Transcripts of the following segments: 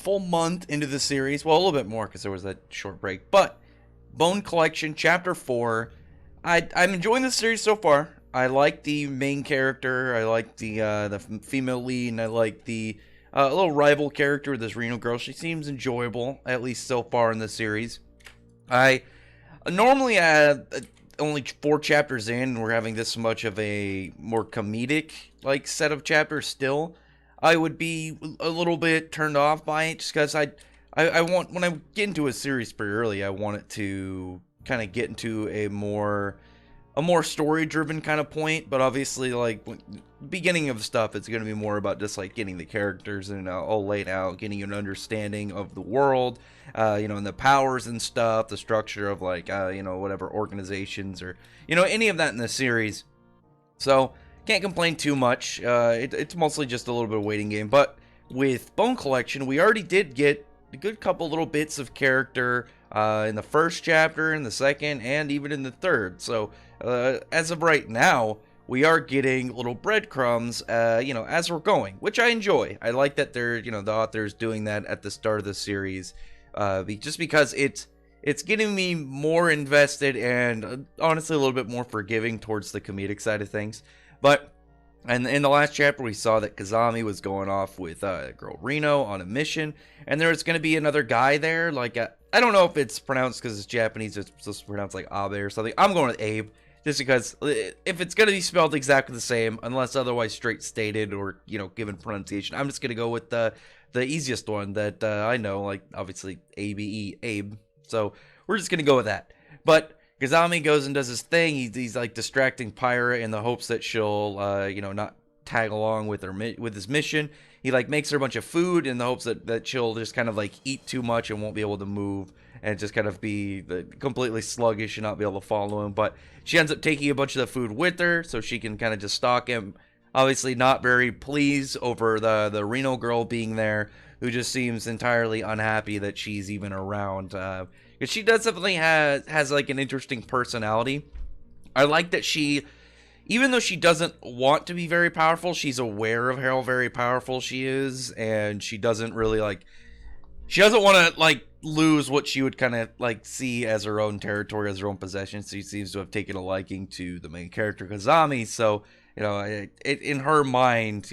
full month into the series. Well, a little bit more because there was that short break. But Bone Collection Chapter 4. I'm enjoying the series so far. I like the main character. I like the female lead, and I like the little rival character, this Reno girl. She seems enjoyable, at least so far in the series. I normally only 4 chapters in, we're having this much of a more comedic like set of chapters still. I would be a little bit turned off by it just because I want, when I get into a series pretty early, I want it to kind of get into a more story driven kind of point. But obviously, like, beginning of stuff, it's going to be more about just like getting the characters and all laid out, getting an understanding of the world, and the powers and stuff, the structure of like whatever organizations or any of that in the series. So can't complain too much. It's mostly just a little bit of waiting game. But with Bone Collection, we already did get a good couple little bits of character in the first chapter, in the second, and even in the third. So as of right now, we are getting little breadcrumbs, as we're going, which I enjoy. I like that they're, the author's doing that at the start of the series, just because it's getting me more invested and honestly a little bit more forgiving towards the comedic side of things. But and in the last chapter, we saw that Kazami was going off with girl Reno on a mission, and there was going to be another guy there. Like, I don't know if it's pronounced because it's Japanese, it's supposed to pronounce like Abe or something. I'm going with Abe, just because if it's going to be spelled exactly the same, unless otherwise straight stated or, given pronunciation, I'm just going to go with the easiest one that I know, like, obviously, ABE, Abe. So we're just going to go with that. But Kazami goes and does his thing. He's like distracting Pyra in the hopes that she'll, not tag along with his mission. He like makes her a bunch of food in the hopes that she'll just kind of like eat too much and won't be able to move and just kind of be completely sluggish and not be able to follow him. But she ends up taking a bunch of the food with her so she can kind of just stalk him. Obviously not very pleased over the Reno girl being there, who just seems entirely unhappy that she's even around. Because she does definitely has like an interesting personality. I like that she, even though she doesn't want to be very powerful, she's aware of how very powerful she is, and she doesn't really she doesn't want to like lose what she would kind of like see as her own territory, as her own possession. She seems to have taken a liking to the main character Kazami. So in her mind,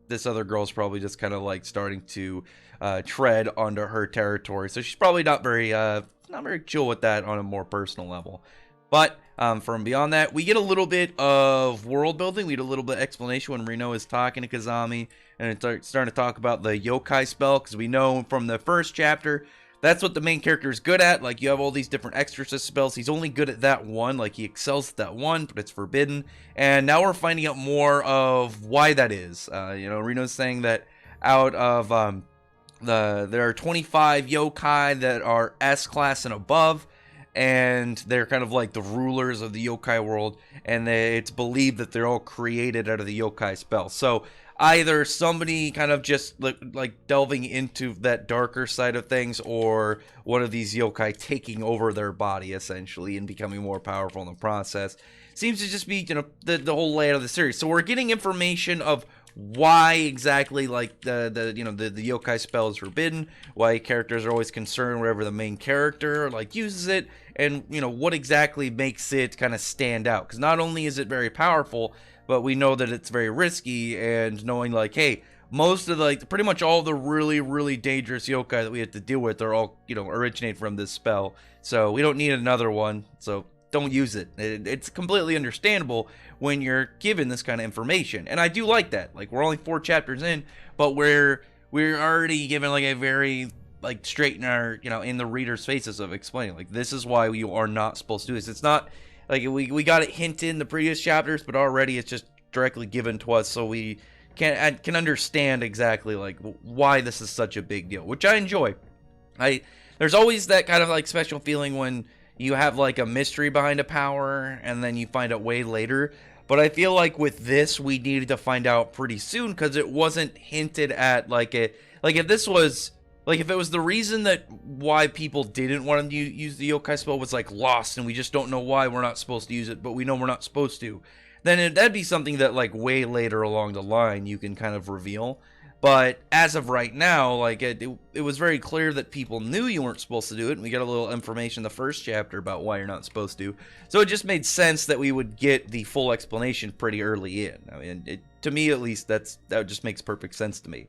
this other girl's probably just kind of like starting to tread onto her territory. So she's probably not very chill with that on a more personal level. But from beyond that, we get a little bit of world building. We get a little bit of explanation when Reno is talking to Kazami and it's starting to talk about the yokai spell, because we know from the first chapter that's what the main character is good at. Like, you have all these different exorcist spells. He's only good at that one. Like, he excels at that one, but it's forbidden. And now we're finding out more of why that is. Reno's saying that out of there are 25 yokai that are S class and above, and they're kind of like the rulers of the yokai world, and it's believed that they're all created out of the yokai spell. So either somebody kind of just like delving into that darker side of things, or one of these yokai taking over their body essentially and becoming more powerful in the process. Seems to just be the whole layout of the series. So we're getting information of why exactly like the yokai spell is forbidden, why characters are always concerned whenever the main character like uses it, and what exactly makes it kind of stand out. Because not only is it very powerful, but we know that it's very risky, and knowing like, hey, most of pretty much all the really, really dangerous yokai that we have to deal with are all, originate from this spell. So we don't need another one. So don't use it. It's completely understandable when you're given this kind of information. And I do like that. Like, we're only 4 chapters in, but we're already given like a very like straight in our, in the reader's faces of explaining like, this is why you are not supposed to do this. It's not like we got it hinted in the previous chapters, but already it's just directly given to us, so we can understand exactly like why this is such a big deal, which I enjoy. There's always that kind of like special feeling when you have like a mystery behind a power and then you find out way later. But I feel like with this, we needed to find out pretty soon, because it wasn't hinted at if it was the reason that why people didn't want to use the yokai spell was like lost, and we just don't know why we're not supposed to use it, but we know we're not supposed to, then that'd be something that like way later along the line you can kind of reveal. But as of right now, like it was very clear that people knew you weren't supposed to do it, and we got a little information in the first chapter about why you're not supposed to. So it just made sense that we would get the full explanation pretty early in. I mean, to me at least, that just makes perfect sense to me.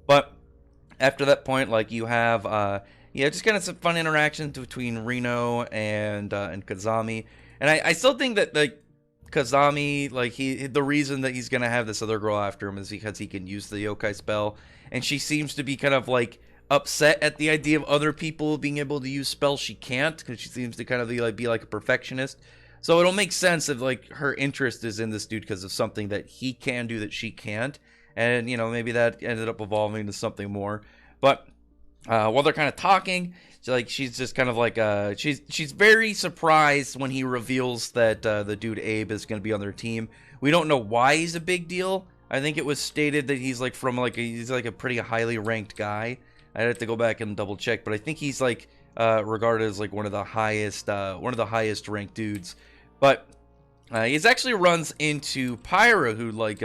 But after that point, like you have, just kind of some fun interactions between Reno and Kazami, and I still think that like Kazami, like the reason that he's gonna have this other girl after him is because he can use the yokai spell, and she seems to be kind of like upset at the idea of other people being able to use spells she can't, because she seems to kind of be like a perfectionist. So it'll make sense if like her interest is in this dude because of something that he can do that she can't, and maybe that ended up evolving into something more. But while they're kind of talking, she's just kind of like she's very surprised when he reveals that the dude Abe is going to be on their team. We don't know why he's a big deal. I think it was stated that he's like from like he's like a pretty highly ranked guy. I'd have to go back and double check, but I think he's like regarded as like one of the highest ranked dudes. But he actually runs into Pyra, who like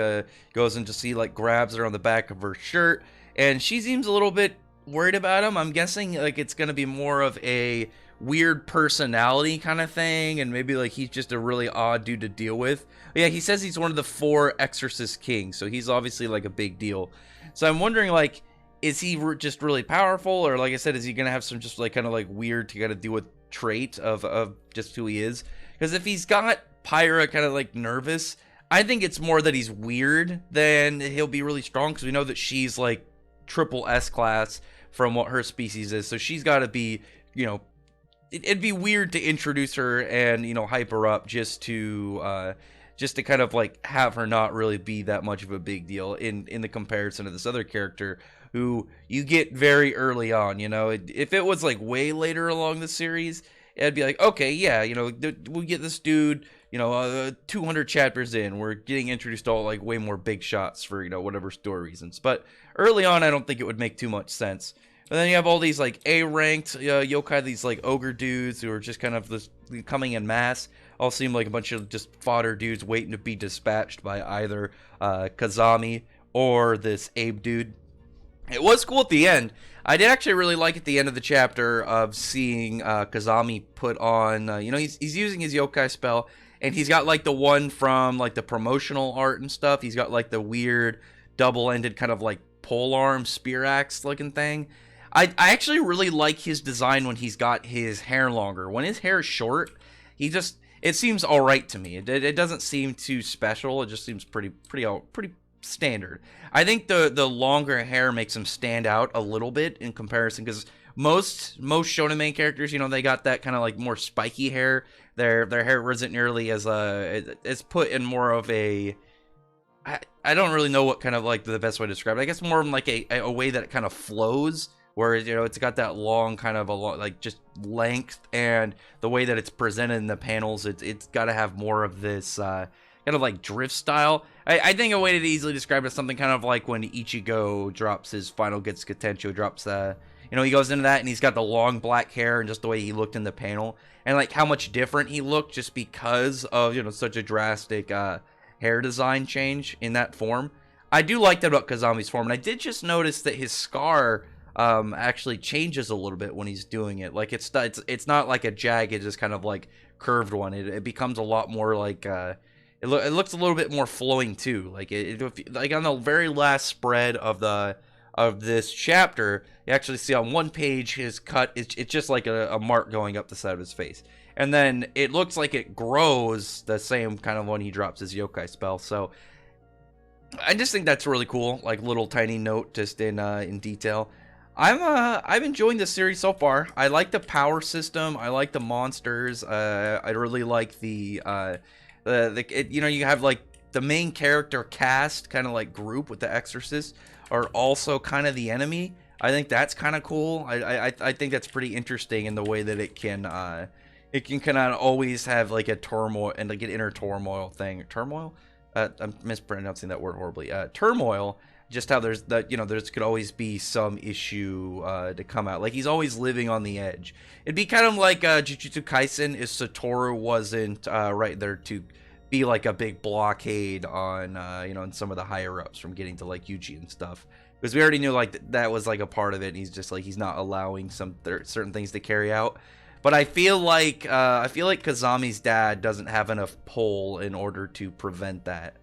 goes in to see, like grabs her on the back of her shirt, and she seems a little bit worried about him. I'm guessing like it's gonna be more of a weird personality kind of thing, and maybe like he's just a really odd dude to deal with. But yeah, he says he's one of the 4 Exorcist kings, so he's obviously like a big deal. So I'm wondering, like, is he just really powerful, or like I said, is he gonna have some just like kind of like weird to kind of deal with trait of just who he is? Because if he's got Pyra kind of like nervous, I think it's more that he's weird than he'll be really strong, because we know that she's like triple S class from what her species is, so she's got to be, it'd be weird to introduce her and hype her up just to kind of like have her not really be that much of a big deal in the comparison to this other character who you get very early on. If it was like way later along the series, it'd be like, okay, yeah, we get this dude, 200 chapters in, we're getting introduced to all like way more big shots for whatever story reasons. But early on, I don't think it would make too much sense. And then you have all these like A-ranked yokai, these like ogre dudes who are just kind of coming in mass. All seem like a bunch of just fodder dudes waiting to be dispatched by either Kazami or this Abe dude. It was cool at the end. I did actually really like at the end of the chapter of seeing Kazami put on, he's using his yokai spell, and he's got like the one from like the promotional art and stuff. He's got like the weird double-ended kind of like polearm spear axe looking thing. I actually really like his design when he's got his hair longer. When his hair is short, it seems all right to me. It doesn't seem too special. It just seems pretty standard. I think the longer hair makes him stand out a little bit in comparison, because most shonen main characters, they got that kind of like more spiky hair. Their hair isn't nearly as it's put in more of a, I don't really know what kind of like the best way to describe it. I guess more in like a way that it kind of flows, where it's got that long kind of like just length, and the way that it's presented in the panels, it's got to have more of this kind of like drift style. I think a way to easily describe it is something kind of like when Ichigo drops his final Getsuga Tensho, drops he goes into that and he's got the long black hair, and just the way he looked in the panel, and like how much different he looked just because of such a drastic hair design change in that form. I do like that about Kazami's form, and I did just notice that his scar actually changes a little bit when he's doing it. Like it's not like a jagged, just kind of like curved one. It becomes a lot more like it looks a little bit more flowing too. Like like on the very last spread of this chapter, you actually see on one page his cut. It's just like a mark going up the side of his face, and then it looks like it grows the same kind of when he drops his yokai spell. So I just think that's really cool. Like little tiny note just in detail. I'm enjoying the series so far. I like the power system. I like the monsters. I really like you have like the main character cast kind of like group with the Exorcist are also kind of the enemy. I think that's kind of cool. I think that's pretty interesting in the way that it can kind of always have like a turmoil and like an inner turmoil thing. Turmoil? I'm mispronouncing that word horribly. Turmoil. Just how there's could always be some issue to come out. Like he's always living on the edge. It'd be kind of like Jujutsu Kaisen if Satoru wasn't right there to be like a big blockade on on some of the higher ups from getting to like Yuji and stuff. because we already knew like that was like a part of it. And he's just like he's not allowing some certain things to carry out. But I feel like Kazami's dad doesn't have enough pull in order to prevent that.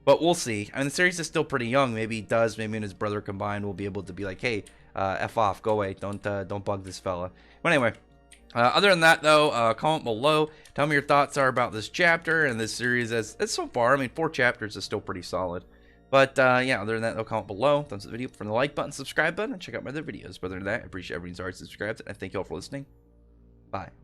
But we'll see. I mean, the series is still pretty young. Maybe he does. Maybe and his brother combined will be able to be like, hey, f off, go away, don't bug this fella. But anyway. Other than that, though, comment below. Tell me your thoughts are about this chapter and this series as so far. I mean, 4 chapters is still pretty solid. But, yeah, other than that, though, comment below. Thumbs up the video from the like button, subscribe button, and check out my other videos. But other than that, I appreciate everyone's already subscribed, and I thank you all for listening. Bye.